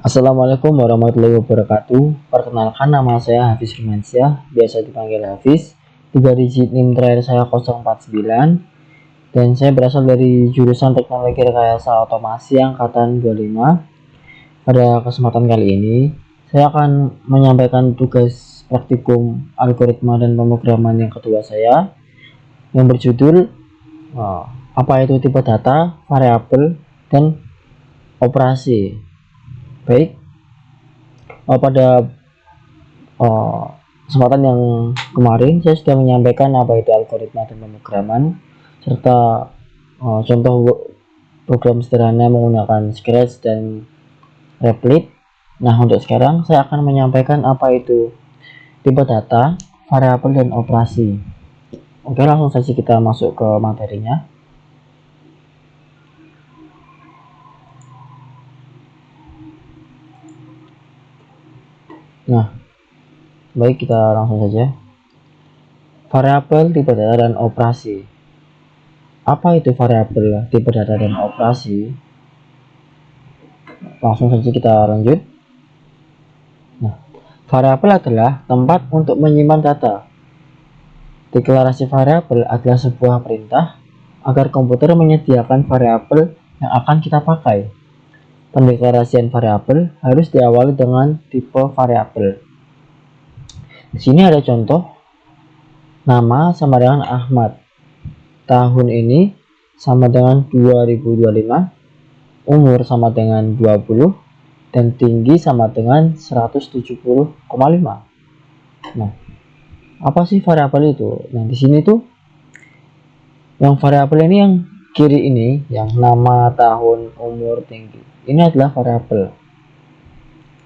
Assalamualaikum warahmatullahi wabarakatuh. Perkenalkan, nama saya Hafiz Firmansyah, biasa dipanggil Hafiz. 3 digit NIM terakhir saya 049 dan saya berasal dari jurusan Teknologi Rekayasa Otomasi angkatan 25. Pada kesempatan kali ini, saya akan menyampaikan tugas praktikum algoritma dan pemrograman yang kedua saya yang berjudul apa itu tipe data, variabel, dan operasi. Baik, pada kesempatan yang kemarin saya sudah menyampaikan apa itu algoritma dan pemrograman serta contoh program sederhana menggunakan Scratch dan Replit. Nah, untuk sekarang saya akan menyampaikan apa itu tipe data, variabel, dan operasi. Oke, langsung saja kita masuk ke materinya. Nah, baik, kita langsung saja. Variabel, tipe data, dan operasi. Apa itu variabel, tipe data, dan operasi? Langsung saja kita lanjut. Nah, variabel adalah tempat untuk menyimpan data. Deklarasi variabel adalah sebuah perintah agar komputer menyediakan variabel yang akan kita pakai. Pendeklarasian variabel harus diawali dengan tipe variabel. Di sini ada contoh. Nama sama dengan Ahmad. Tahun ini sama dengan 2025. Umur sama dengan 20 dan tinggi sama dengan 170,5. Nah, apa sih variabel itu? Nah, di sini tuh yang variabel ini yang kiri ini, yang nama, tahun, umur, tinggi. Ini adalah variabel.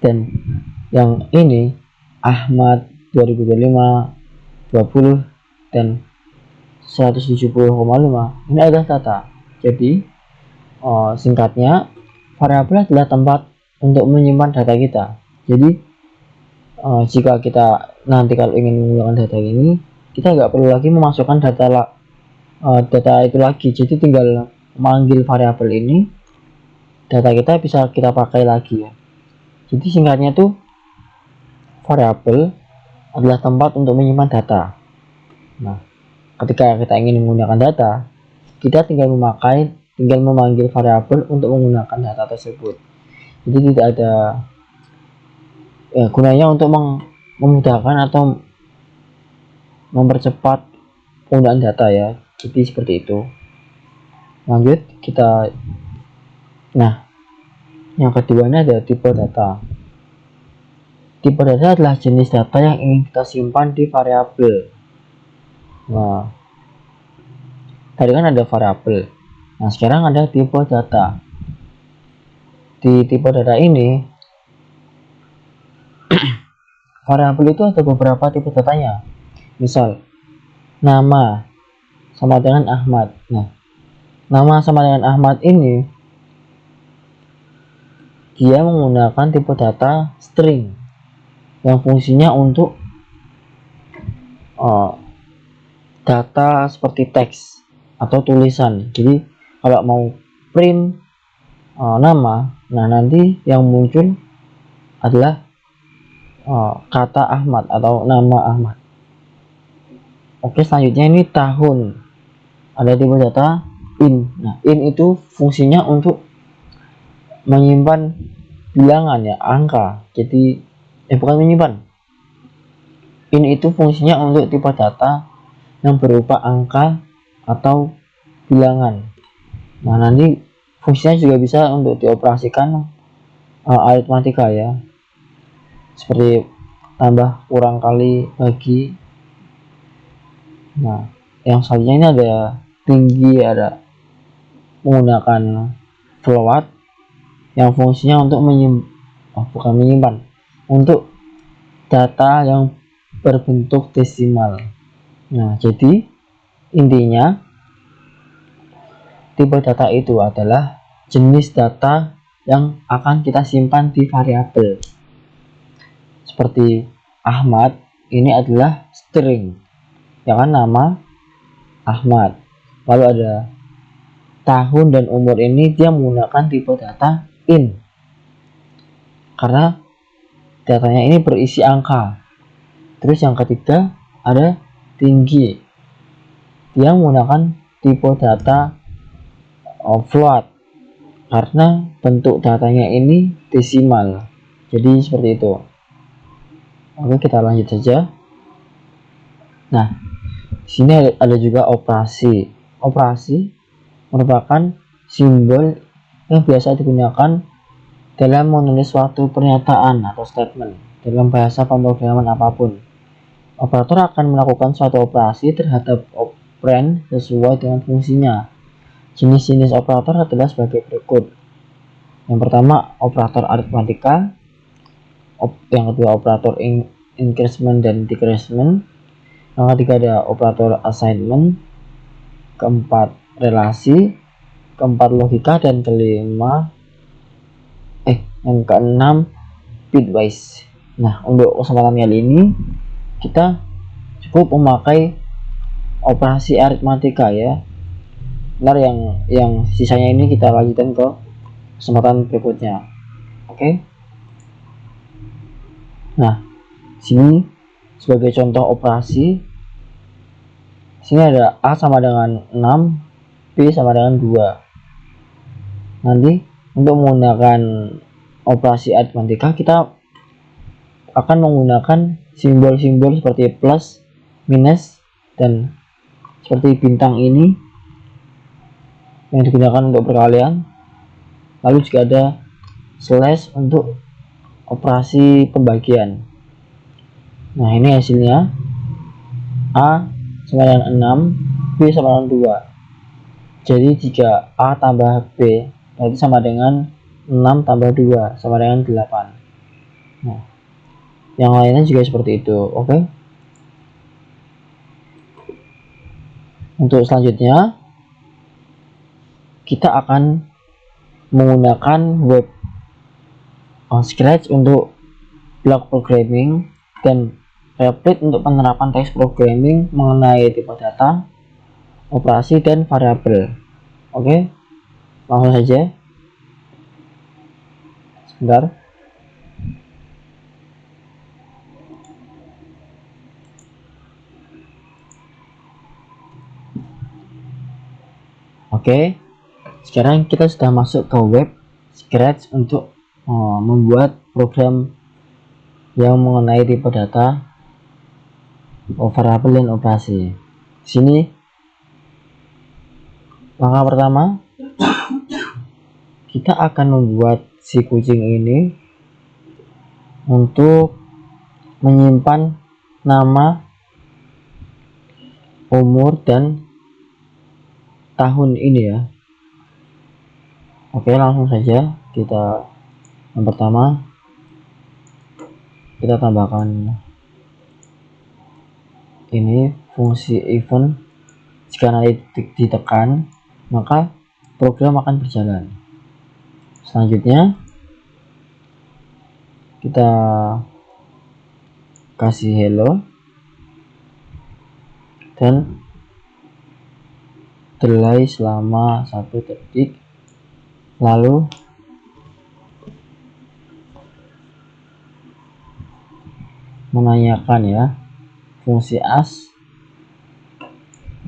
Dan yang ini Ahmad 2025, 20 dan 170,5 ini adalah data. Jadi singkatnya, variabel adalah tempat untuk menyimpan data kita. Jadi jika kita nanti kalau ingin menggunakan data ini, kita nggak perlu lagi memasukkan data itu lagi. Jadi tinggal manggil variabel ini, data kita bisa kita pakai lagi ya. Jadi singkatnya tuh, variabel adalah tempat untuk menyimpan data. Nah, ketika kita ingin menggunakan data, kita tinggal memanggil variabel untuk menggunakan data tersebut. Jadi tidak ada gunanya untuk memudahkan atau mempercepat penggunaan data ya. Jadi seperti itu. Lanjut kita. Nah, yang keduanya ada tipe data. Tipe data adalah jenis data yang ingin kita simpan di variabel. Nah, tadi kan ada variabel. Nah, sekarang ada tipe data. Di tipe data ini, variabel itu ada beberapa tipe datanya. Misal, nama sama dengan Ahmad. Nah, nama sama dengan Ahmad ini dia menggunakan tipe data string yang fungsinya untuk data seperti teks atau tulisan. Jadi kalau mau print nama, nah nanti yang muncul adalah kata Ahmad atau nama Ahmad. Oke, selanjutnya ini tahun. Ada tipe data in. Nah, in itu fungsinya untuk menyimpan bilangan ya, angka. Jadi bukan menyimpan. In itu fungsinya untuk tipe data yang berupa angka atau bilangan. Nah, nanti fungsinya juga bisa untuk dioperasikan aritmatika ya, seperti tambah, kurang, kali, bagi. Nah, yang selanjutnya ini ada tinggi, ada menggunakan float yang fungsinya untuk menyimpan untuk data yang berbentuk desimal. Nah, jadi intinya tipe data itu adalah jenis data yang akan kita simpan di variabel. Seperti Ahmad, ini adalah string, ya kan, nama Ahmad. Lalu ada tahun dan umur, ini dia menggunakan tipe data in. karena datanya ini berisi angka. Terus yang ketiga ada tinggi, dia menggunakan tipe data float karena bentuk datanya ini desimal. Jadi seperti itu. Oke, kita lanjut saja. Nah, sini ada juga operasi. Operasi merupakan simbol yang biasa digunakan dalam menulis suatu pernyataan atau statement dalam bahasa pemrograman apapun. Operator akan melakukan suatu operasi terhadap operand sesuai dengan fungsinya. Jenis-jenis operator adalah sebagai berikut. Yang pertama, operator aritmatika. Yang kedua, operator increment dan decrement. Yang ketiga ada operator assignment. Keempat, relasi. Keempat, logika. Dan kelima, yang keenam, bitwise. Nah, untuk kesempatan kali ini kita cukup memakai operasi aritmatika ya. Ntar yang sisanya ini kita lanjutkan ke kesempatan berikutnya. Oke. Nah, sini sebagai contoh operasi, sini ada A sama dengan 6, B sama dengan 2. Nanti untuk menggunakan operasi aritmatika kita akan menggunakan simbol-simbol seperti plus, minus, dan seperti bintang ini yang digunakan untuk perkalian. Lalu juga ada slash untuk operasi pembagian. Nah, ini hasilnya A sama dengan 6, B sama dengan 2. Jadi jika A tambah B berarti sama dengan 6 tambah 2 sama dengan 8. Nah, yang lainnya juga seperti itu. Oke. Untuk selanjutnya kita akan menggunakan web Scratch untuk block programming dan Replit untuk penerapan teks programming mengenai tipe data, operasi, dan variabel. Oke, langsung saja. Sebentar. Oke, sekarang kita sudah masuk ke web Scratch untuk membuat program yang mengenai tipe data, variabel, dan operasi. Sini langkah pertama, kita akan membuat si kucing ini untuk menyimpan nama, umur, dan tahun ini ya. Oke, langsung saja kita yang pertama kita tambahkan ini fungsi event. Jika nanti ditekan maka program akan berjalan. Selanjutnya kita kasih hello dan delay selama 1 detik, lalu menanyakan ya fungsi ask,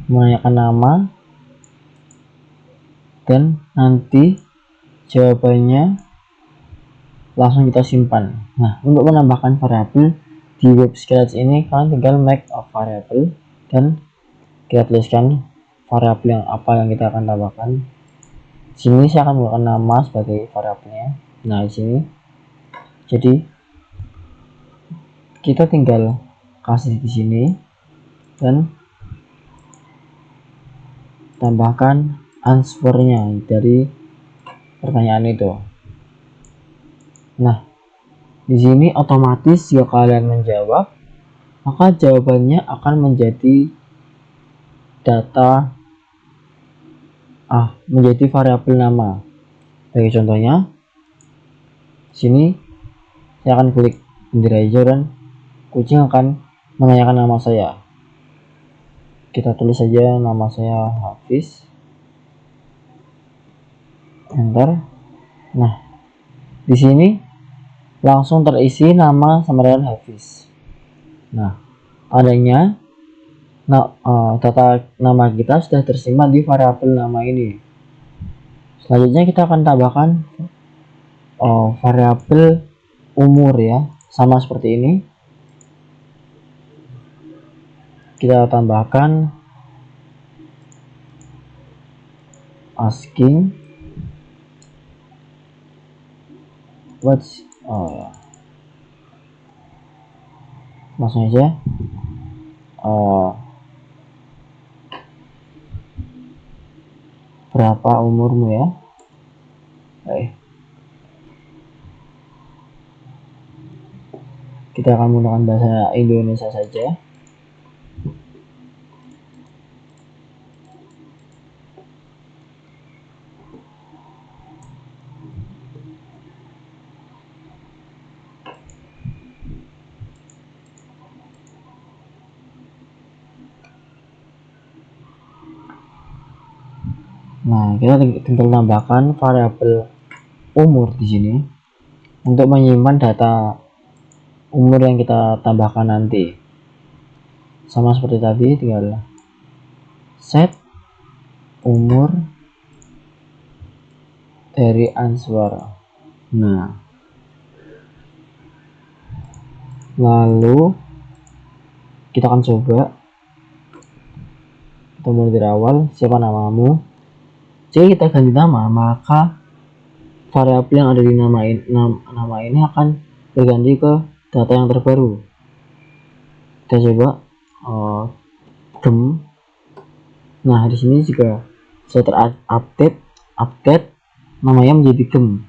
menanyakan nama, dan nanti jawabannya langsung kita simpan. Nah, untuk menambahkan variabel di web Scratch ini kalian tinggal make a variable dan kita tuliskan variabel yang apa yang kita akan tambahkan. Sini saya akan menggunakan nama sebagai variabelnya. Nah, di sini jadi kita tinggal kasih di sini dan tambahkan answernya dari pertanyaan itu. Nah, di sini otomatis jika kalian menjawab, maka jawabannya akan menjadi data menjadi variabel nama. Sebagai contohnya, sini saya akan klik bendera hijau dan kucing akan menanyakan nama saya. Kita tulis saja nama saya Hafiz. Enter. Nah, di sini langsung terisi nama sama dengan Hafiz. Nah, adanya data nama kita sudah tersimpan di variabel nama ini. Selanjutnya kita akan tambahkan variabel umur ya, sama seperti ini. Kita tambahkan asking langsung aja berapa umurmu ya. Kita akan menggunakan bahasa Indonesia saja. Nah, kita tinggal tambahkan variabel umur di sini untuk menyimpan data umur yang kita tambahkan nanti. Sama seperti tadi, tinggal set umur dari Answar. Nah, lalu kita akan coba. Kita mulai dari awal, siapa namamu. Jika kita ganti nama, maka variabel yang ada di nama ini akan berganti ke data yang terbaru. Kita coba gem. Nah, di sini juga saya terupdate namanya menjadi gem.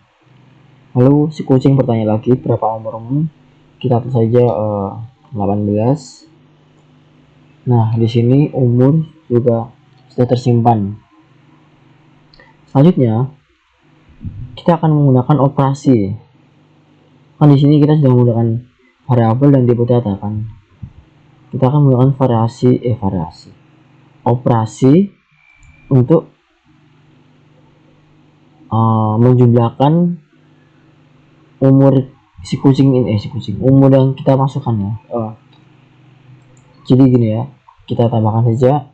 Lalu si kucing bertanya lagi, berapa umurmu? Kita tulis saja 18. Nah, di sini umur juga sudah tersimpan. Selanjutnya kita akan menggunakan operasi. Kan di sini kita sudah menggunakan variabel dan tipe data kan. Kita akan menggunakan operasi untuk menjumlahkan umur si kucing ini, umur yang kita masukkan ya. Jadi gini ya, kita tambahkan saja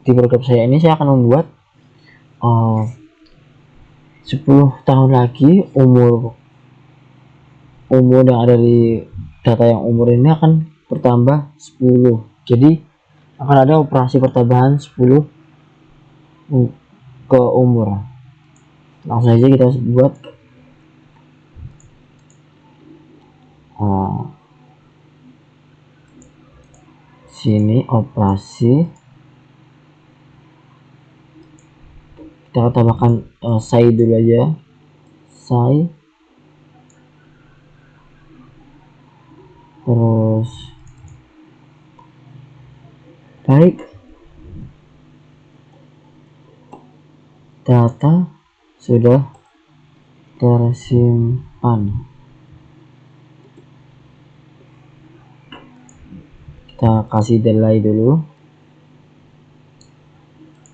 di program saya ini. Saya akan membuat 10 tahun lagi umur yang ada di data yang umur ini akan bertambah 10. Jadi akan ada operasi pertambahan 10 ke umur. Langsung saja kita buat sini operasi. Kita tambahkan say dulu aja, say, terus baik, data sudah tersimpan. Kita kasih delay dulu,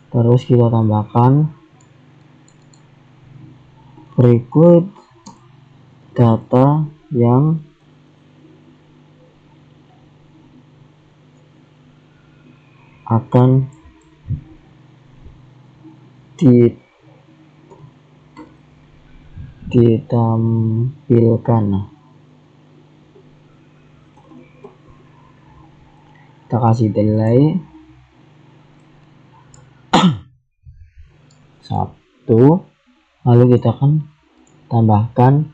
terus kita tambahkan berikut data yang akan ditampilkan. Kita kasih delay 1, lalu kita akan tambahkan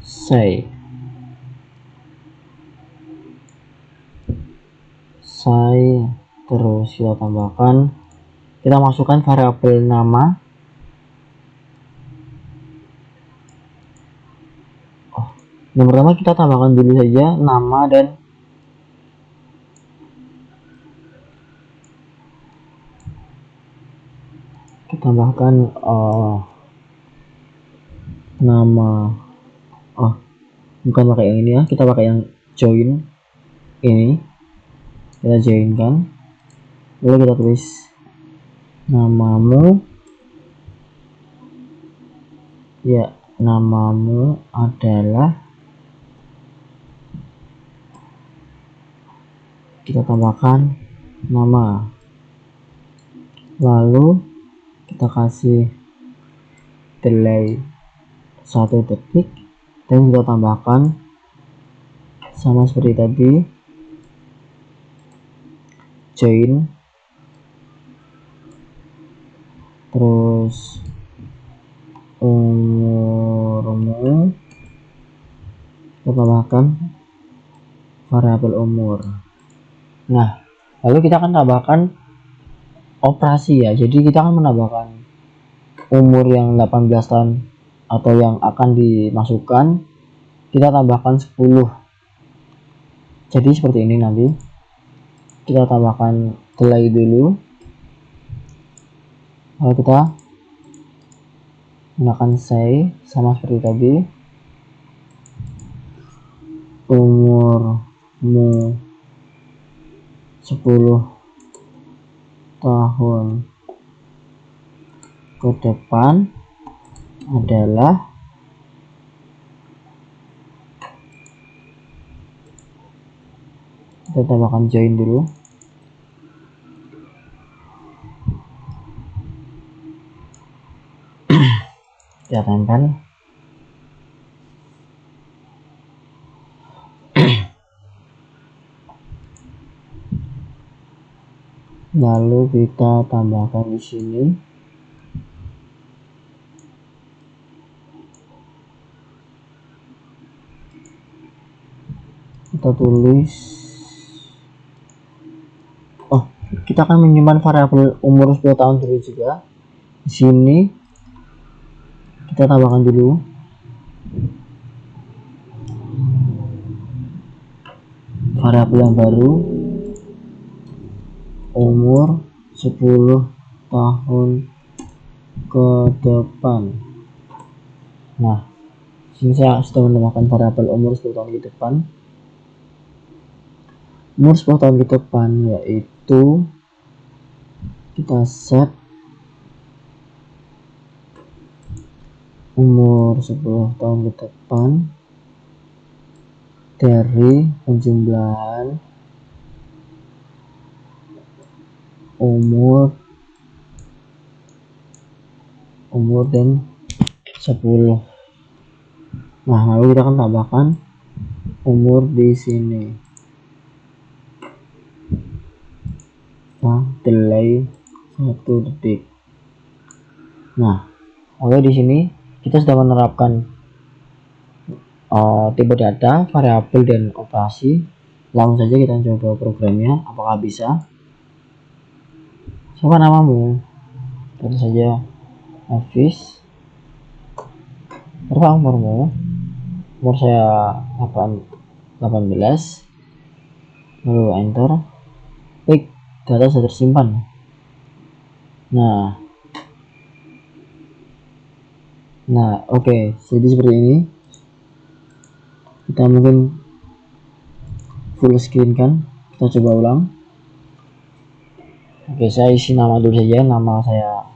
say, terus kita tambahkan, kita masukkan variabel nama. Yang pertama kita tambahkan dulu saja nama dan kita tambahkan nama. Bukan pakai yang ini ya, kita pakai yang join ini. Kita joinkan, lalu kita tulis namamu ya, namamu adalah, kita tambahkan nama, lalu kita kasih delay 1 detik dan kita tambahkan sama seperti tadi, join, terus umurmu, kita tambahkan variabel umur. Nah, lalu kita akan tambahkan operasi ya, jadi kita akan menambahkan umur yang 18 tahun atau yang akan dimasukkan, kita tambahkan 10. Jadi seperti ini, nanti kita tambahkan delay dulu, lalu kita gunakan say sama seperti tadi, umurmu 10 tahun ke depan adalah, kita tambahkan join dulu, kita tempel, lalu kita tambahkan di sini kita tulis, kita akan menyimpan variabel umur 10 tahun dulu juga. Di sini kita tambahkan dulu variabel yang baru, umur 10 tahun ke depan. Nah, sini saya sudah menambahkan variabel umur 10 tahun ke depan. Umur 10 tahun ke depan yaitu kita set umur 10 tahun ke depan dari penjumlahan umur dan 10. Nah, lalu kita akan tambahkan umur di sini. Nah, delay 1 detik. Nah, lalu di sini kita sudah menerapkan tipe data, variabel, dan operasi. Langsung saja kita coba programnya, apakah bisa. Siapa namamu? Tentu saja Hafiz. Berapa umurmu? Umur saya 18. Lalu enter. Baik, data sudah tersimpan. Nah, oke, jadi seperti ini. Kita mungkin full screen kan, kita coba ulang. Oke, saya isi nama dulu saja, nama saya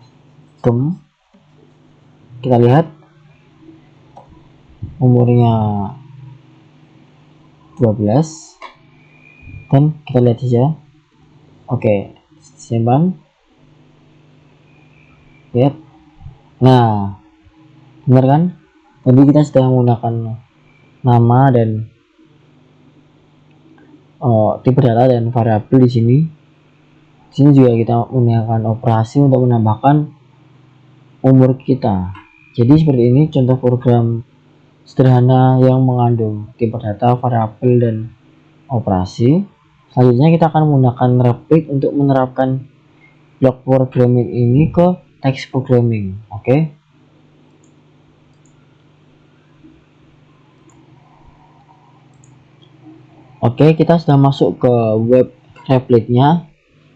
Gem. Kita lihat umurnya 12 dan kita lihat saja. Oke, simpan. Lihat. Nah, benar kan? Tadi kita sudah menggunakan nama dan tipe data dan variabel di sini. Di sini juga kita menggunakan operasi untuk menambahkan umur kita. Jadi seperti ini contoh program sederhana yang mengandung tipe data, variabel, dan operasi. Selanjutnya kita akan menggunakan Replik untuk menerapkan block programming ini ke text programming. Oke. Oke, kita sudah masuk ke web Repliknya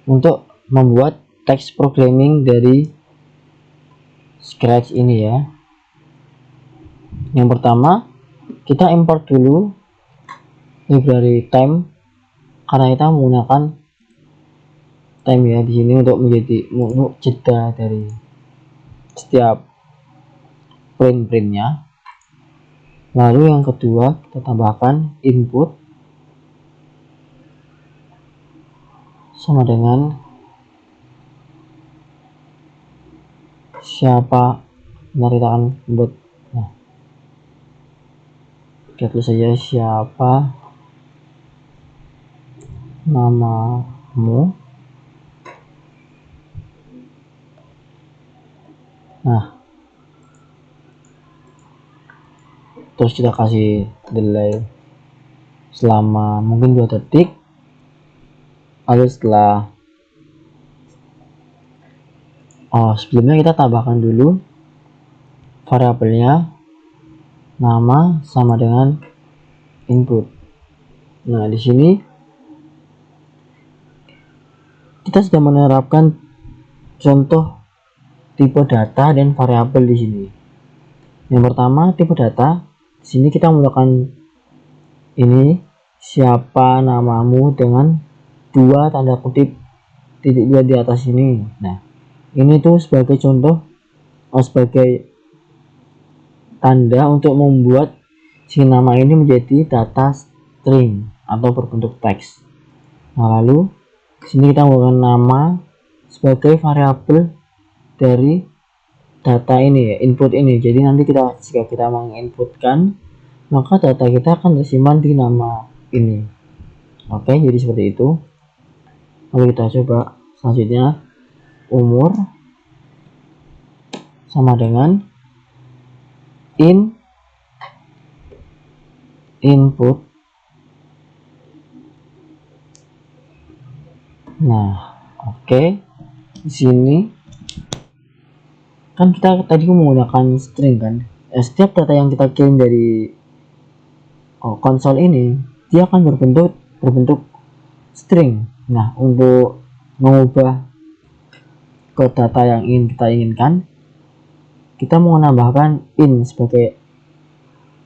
untuk membuat text programming dari scratch ini ya. Yang pertama, kita import dulu library time karena kita menggunakan time ya di sini untuk jeda dari setiap printnya. Lalu yang kedua kita tambahkan input sama dengan siapa. Mari kita akan buat, nah, kita tulis saja siapa namamu. Nah, terus kita kasih delay selama mungkin 2 detik. Lalu setelah sebelumnya kita tambahkan dulu variabelnya nama sama dengan input. Nah, di sini kita sudah menerapkan contoh tipe data dan variabel di sini. Yang pertama tipe data. Di sini kita menggunakan ini siapa namamu dengan 2 tanda kutip titik 2 di atas ini. Nah, ini tuh sebagai contoh sebagai tanda untuk membuat si nama ini menjadi data string atau berbentuk teks. Nah, lalu sini kita menggunakan nama sebagai variabel dari data ini ya, input ini. Jadi nanti jika kita menginputkan, maka data kita akan tersimpan di nama ini. Oke, jadi seperti itu. Lalu kita coba selanjutnya, umur sama dengan input. Nah, oke. Di sini kan kita tadi menggunakan string kan. Setiap data yang kita kirim dari konsol ini, dia akan berbentuk string. Nah, untuk mengubah ke data yang kita inginkan, kita mau menambahkan in sebagai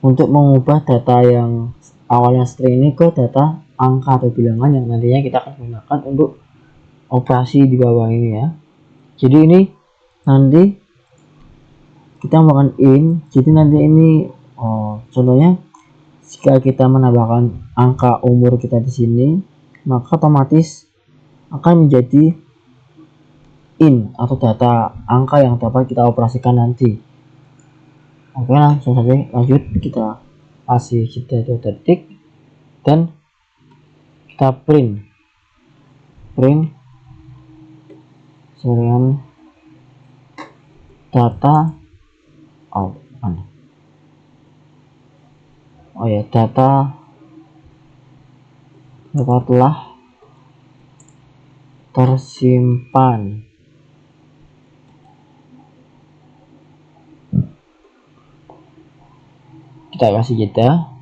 untuk mengubah data yang awalnya string ini ke data angka atau bilangan yang nantinya kita akan gunakan untuk operasi di bawah ini ya. Jadi ini nanti kita menggunakan in. Jadi nanti ini contohnya jika kita menambahkan angka umur kita di sini, maka otomatis akan menjadi in atau data angka yang dapat kita operasikan nanti. Oke, langsung saja lanjut, kita kasih jeda 2 detik dan kita print dengan data data telah tersimpan. Kita kasih jeda,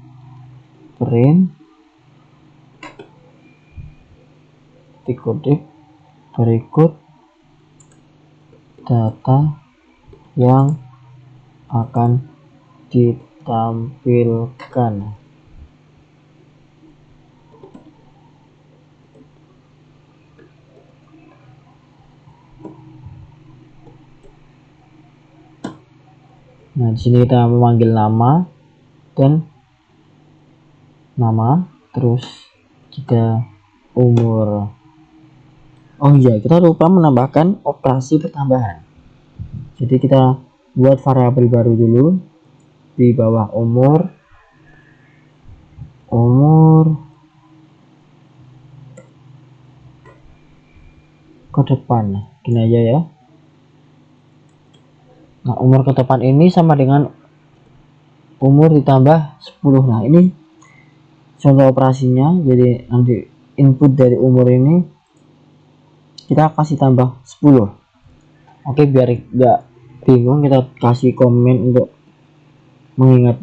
print dikutip berikut data yang akan ditampilkan. Nah, di sini kita memanggil nama dan nama, terus kita umur. Oh iya, kita lupa menambahkan operasi pertambahan. Jadi kita buat variabel baru dulu di bawah umur ke depan, gini aja ya. Nah, umur ke depan ini sama dengan umur ditambah 10. Nah, ini contoh operasinya. Jadi nanti input dari umur ini kita kasih tambah 10. Oke, biar nggak bingung, kita kasih komen untuk mengingat.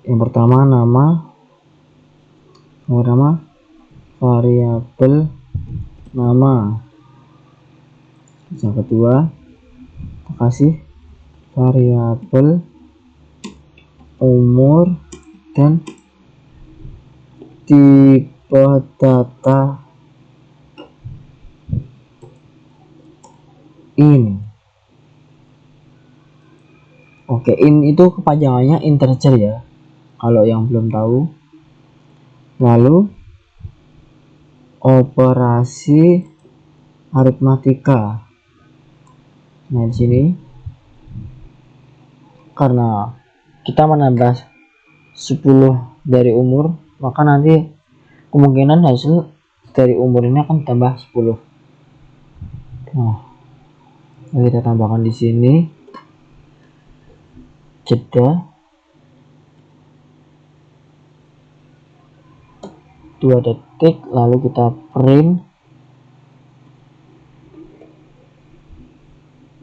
Yang pertama nama variabel nama. Yang kedua kita kasih variabel umur dan tipe data in. Oke, itu kepanjangannya integer ya, kalau yang belum tahu. Lalu operasi aritmatika. Nah, di sini karena kita menambah 10 dari umur, maka nanti kemungkinan hasil dari umur ini akan tambah 10. Nah, kita tambahkan di sini jeda 2 detik, lalu kita print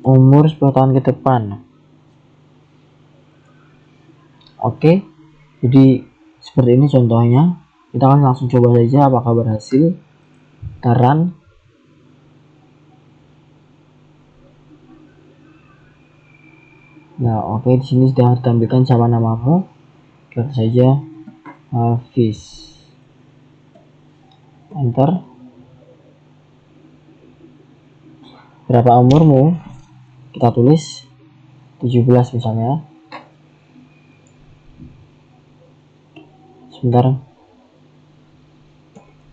umur 10 tahun ke depan. Oke, jadi seperti ini contohnya. Kita akan langsung coba saja apakah berhasil. Kita run. Nah, oke, di sini sudah ditampilkan siapa namamu. Klik saja Hafiz. Enter. Berapa umurmu? Kita tulis 17 misalnya. Sebentar,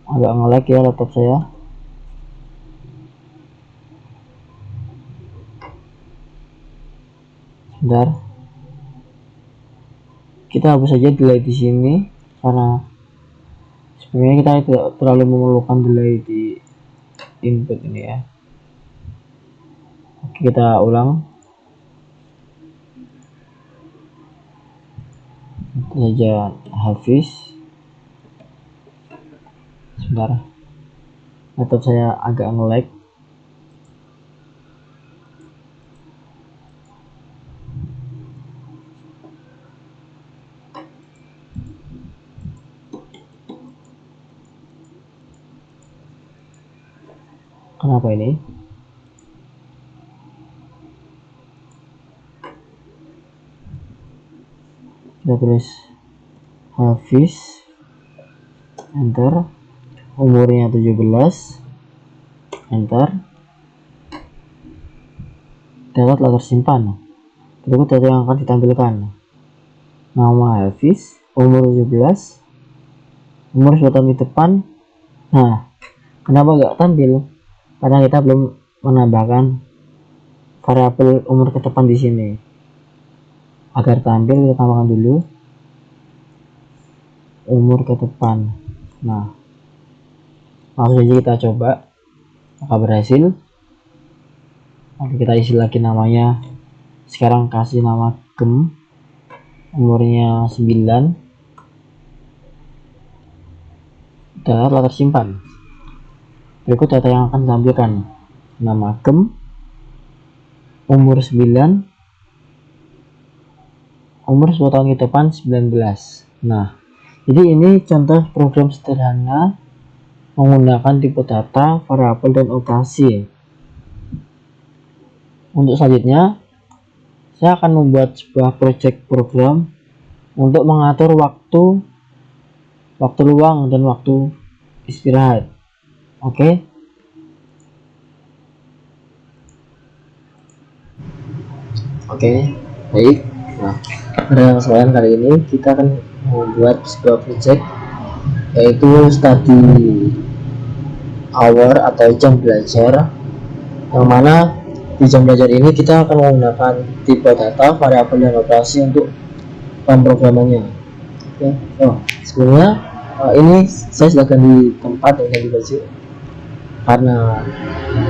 agak nge-lag ya laptop saya. Sebentar, kita hapus saja delay di sini karena sebenarnya kita tidak terlalu memerlukan delay di input ini ya. Oke, kita ulang. Itu saja Hafiz. Sebentar, laptop saya agak nge-lag. Kenapa ini? Kita tulis Hafiz, enter. Umurnya 17, enter. Data telah tersimpan. Berikut data yang akan ditampilkan. Nama Hafiz, umur 17, umur 10 tahun ke depan. Nah, kenapa nggak tampil? Karena kita belum menambahkan variabel umur ke depan di sini. Agar tampil, kita tambahkan dulu umur ke depan. Nah, langsung saja kita coba apakah berhasil. Nanti kita isi lagi namanya. Sekarang kasih nama Gem, umurnya 9. Data telah tersimpan. Berikut data yang akan ditampilkan. Nama Gem, umur 9, umur 10 tahun ke depan 19. Nah, jadi ini contoh program sederhana menggunakan tipe data, variabel, dan operasi. Untuk selanjutnya, saya akan membuat sebuah project program untuk mengatur waktu luang dan waktu istirahat. Oke. Baik. Nah, pada kesempatan kali ini kita akan membuat sebuah project, yaitu study hour atau jam belajar, yang mana di jam belajar ini kita akan menggunakan tipe data, variabel, dan operasi untuk pemrogramannya. Oke. Sebelumnya ini saya sudah ganti tempat yang ganti baju karena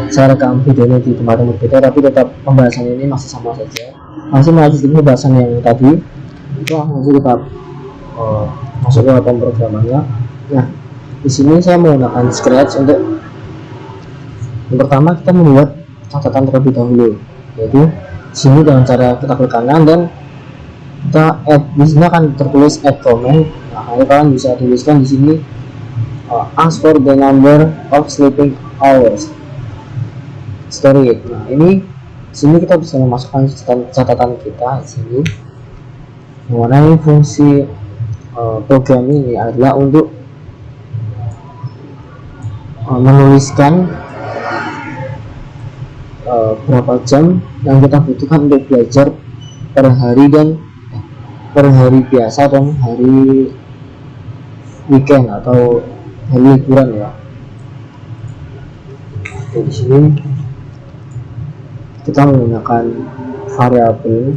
saya rekam videonya di tempat yang berbeda, tapi tetap pembahasan ini masih sama saja, masih melanjutkan pembahasan yang tadi. Itu langsung kita masuk ke pemrogramannya. Nah, di sini saya menggunakan Scratch untuk pertama kita membuat catatan terlebih dahulu, yaitu di sini dengan cara kita klik kanan dan kita add. Di sini akan tertulis add comment. Nah, kalian bisa tuliskan di sini ask for the number of sleeping hours story. Nah, ini sini kita bisa memasukkan catatan kita di sini. Mengenai fungsi program ini adalah untuk menuliskan berapa jam yang kita butuhkan untuk belajar per hari dan per hari biasa dan hari weekend atau hari liburan ya. Jadi di sini kita menggunakan variabel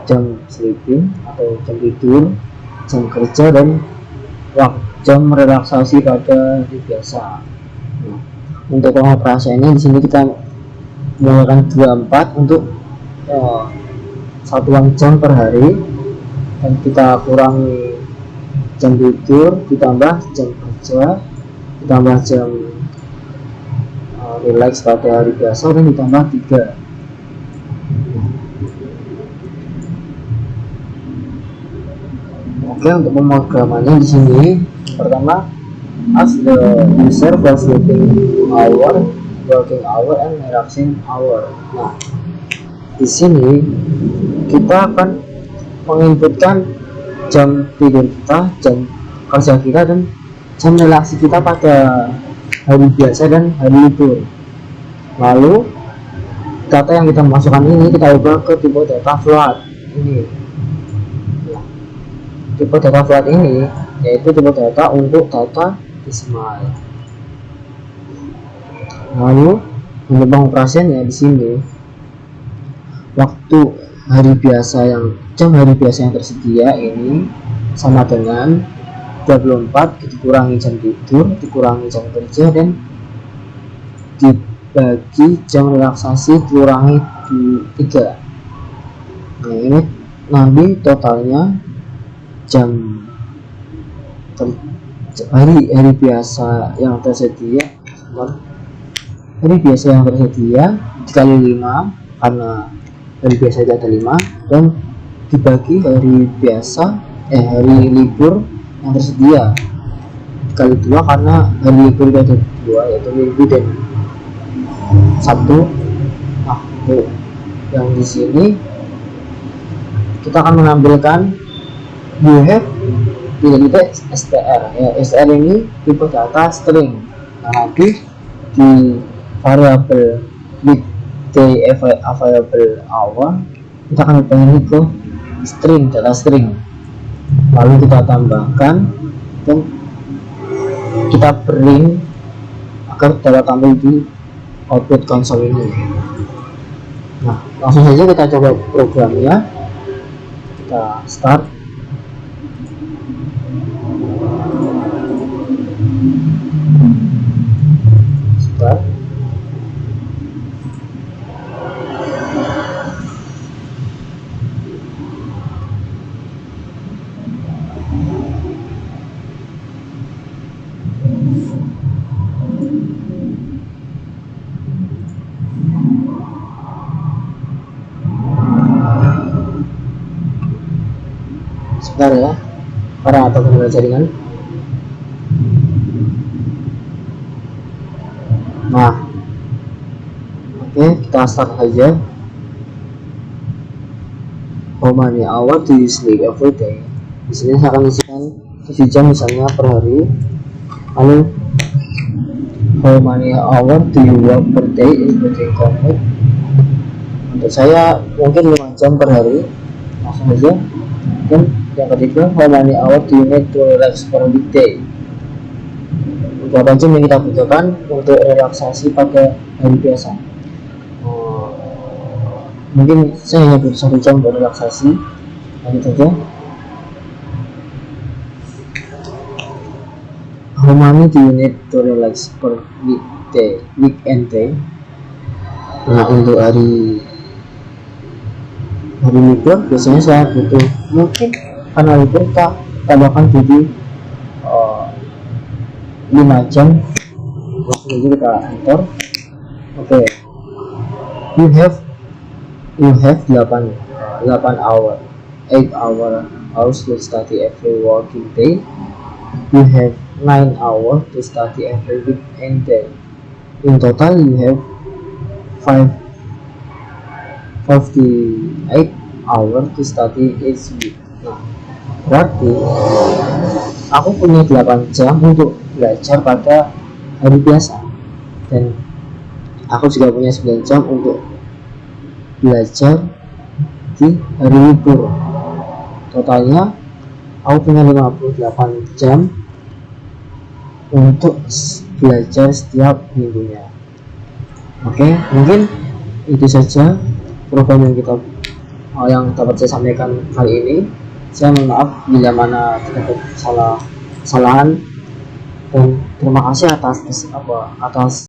jam sleeping atau jam tidur, jam kerja, dan jam relaksasi pada hari biasa. Nah, untuk pengoperasiannya di sini kita menggunakan 24 untuk satuan jam per hari, dan kita kurangi jam tidur ditambah jam kerja ditambah jam relax pada hari biasa dan ditambah 3. Oke, untuk pemrogramannya di sini pertama, as the user for sleeping hour, working hour, and relaxing hour. Nah, di sini kita akan menginputkan jam tidur kita, jam kerja kita, dan jam relaksi kita pada hari biasa dan hari libur. Lalu data yang kita masukkan ini kita ubah ke tipe data float ini. Tipe data float ini yaitu tipe data untuk data desimal. Lalu untuk pengoperasiannya di sini, waktu hari biasa jam hari biasa yang tersedia ini sama dengan 24 dikurangi jam tidur dikurangi jam kerja dan dibagi jam relaksasi dikurangi 3. Nah, ini nanti totalnya hari biasa yang tersedia dikali 5 karena hari biasa itu ada 5, dan dibagi hari libur yang tersedia dikali 2 karena hari libur itu ada 2, yaitu Minggu dan Sabtu. Nah, yang di sini kita akan menampilkan you have tidak str ya. Str ini tipe data string. Nah, nanti di variabel weekday available hour kita akan ubah ini ke string, data string, lalu kita tambahkan dan kita print agar data tampil di output konsol ini. Nah, langsung saja kita coba programnya. Kita start. Sebentar ya, para atau pengguna jaringan. Nah, oke, kita start aja. How many hours do you sleep every day? Di sini saya akan isikan 7 jam misalnya per hari. Lalu how many hours do you work per day including commute? Untuk saya mungkin 5 jam per hari. Langsung aja. Dan yang ketiga, how many hours do you need to relax per weekday? Berapa jam yang kita butuhkan untuk relaksasi pada hari biasa? Mungkin saya hanya butuh 1 jam untuk relaksasi. Lanjut saja. How many do you need to relax per weekend day? Nah, untuk hari libur biasanya saya butuh, mungkin karena libur kita tambahkan jadi 5 jam. Langsung aja kita enter. Oke. You have 8 hours to study every working day. You have 9 hours to study every weekend day. In total you have 58 hours to study each week. Nah, berarti aku punya 8 jam untuk belajar pada hari biasa, dan aku juga punya 9 jam untuk belajar di hari libur. Totalnya aku punya 58 jam untuk belajar setiap minggunya. Oke, mungkin itu saja program yang dapat saya sampaikan kali ini. Saya mohon maaf bila mana terdapat kesalahan, dan terima kasih atas